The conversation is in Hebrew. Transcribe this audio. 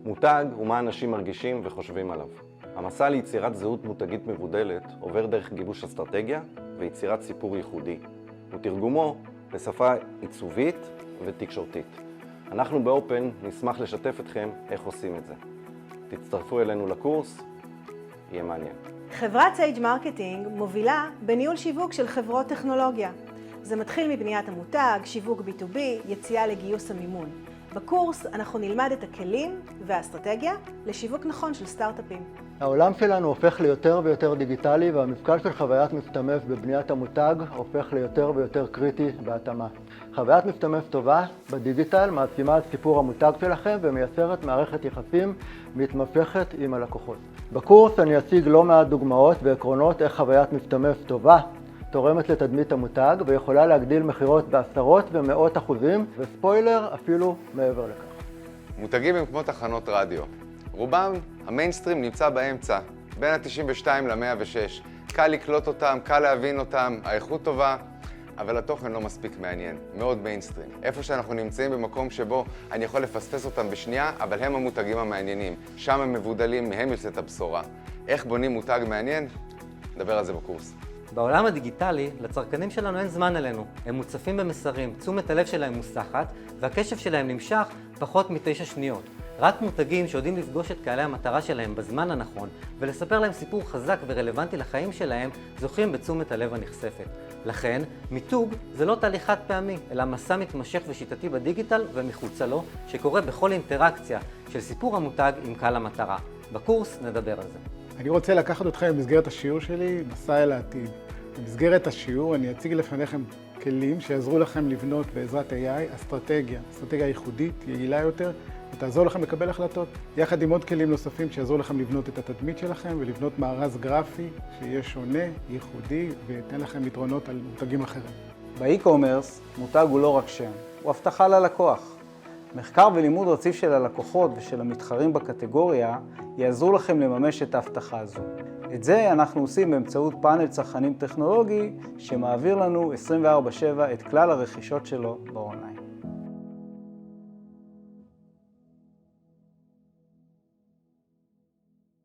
מותג הוא מה אנשים מרגישים וחושבים עליו. המסע ליצירת זהות מותגית מבודלת עובר דרך גיבוש אסטרטגיה ויצירת סיפור ייחודי, ותרגומו לשפה עיצובית ותקשורתית. אנחנו באופן נשמח לשתף אתכם איך עושים את זה. תצטרפו אלינו לקורס, יהיה מעניין. חברת סייג' מרקטינג מובילה בניהול שיווק של חברות טכנולוגיה. זה מתחיל מבניית המותג, שיווק B2B, יציאה לגיוס המימון. בקורס אנחנו נלמד את הכלים והאסטרטגיה לשיווק נכון של סטארט-אפים. העולם שלנו הופך ליותר ויותר דיגיטלי, והמפגש של חוויית משתמש בבניית המותג הופך ליותר ויותר קריטי בהתאמה. חוויית משתמש טובה בדיגיטל מעצימה את סיפור המותג שלכם ומייצרת מערכת יחסים מתמשכת עם הלקוחות. בקורס אני אציג לא מעט דוגמאות ועקרונות איך חוויית משתמש טובה תורמת לתדמית המותג ויכולה להגדיל מחירות בעשרות ומאות אחוזים, וספוילר אפילו מעבר לכך. מותגים הם כמו תחנות רדיו. רובם, המיינסטרים נמצא באמצע, בין ה-92 ל-106. קל לקלוט אותם, קל להבין אותם, האיכות טובה, אבל התוכן לא מספיק מעניין, מאוד מיינסטרים. איפה שאנחנו נמצאים במקום שבו אני יכול לפספס אותם בשנייה, אבל הם המותגים המעניינים. שם הם מבודלים, מהם יוצאת הבשורה. איך בונים מותג מעניין? נדבר על זה בקורס. בעולם הדיגיטלי, לצרכנים שלנו אין זמן עלינו. הם מוצפים במסרים, תשומת הלב שלהם מוסחת, והקשב שלהם נמשך פחות מ9 שניות. רק מותגים שיודעים לפגוש את קהלי המטרה שלהם בזמן הנכון, ולספר להם סיפור חזק ורלוונטי לחיים שלהם, זוכים בתשומת הלב הנחשפת. לכן, מיתוג זה לא תהליך חד פעמי, אלא מסע מתמשך ושיטתי בדיגיטל ומחוצה לו, שקורה בכל אינטראקציה של סיפור המותג עם קהל המטרה. בקורס נדבר על זה. אני רוצה לקחת אתכם במסגרת השיעור שלי, מסע אל העתיד. במסגרת השיעור אני אציג לפניכם כלים שיעזרו לכם לבנות בעזרת AI אסטרטגיה ייחודית, יעילה יותר, ותעזור לכם לקבל החלטות. יחד עם עוד כלים נוספים שיעזרו לכם לבנות את התדמית שלכם ולבנות מארז גרפי שיהיה שונה, ייחודי, ויתן לכם יתרונות על מותגים אחרים. באי-קומרס, מותג הוא לא רק שם, הוא הבטחה ללקוח. מחקר ולימוד רציף של הלקוחות ושל המתחרים בקטגוריה יעזרו לכם לממש את ההבטחה הזו. את זה אנחנו עושים באמצעות פאנל צרכנים טכנולוגי שמעביר לנו 24/7 את כלל הרכישות שלו באונליין.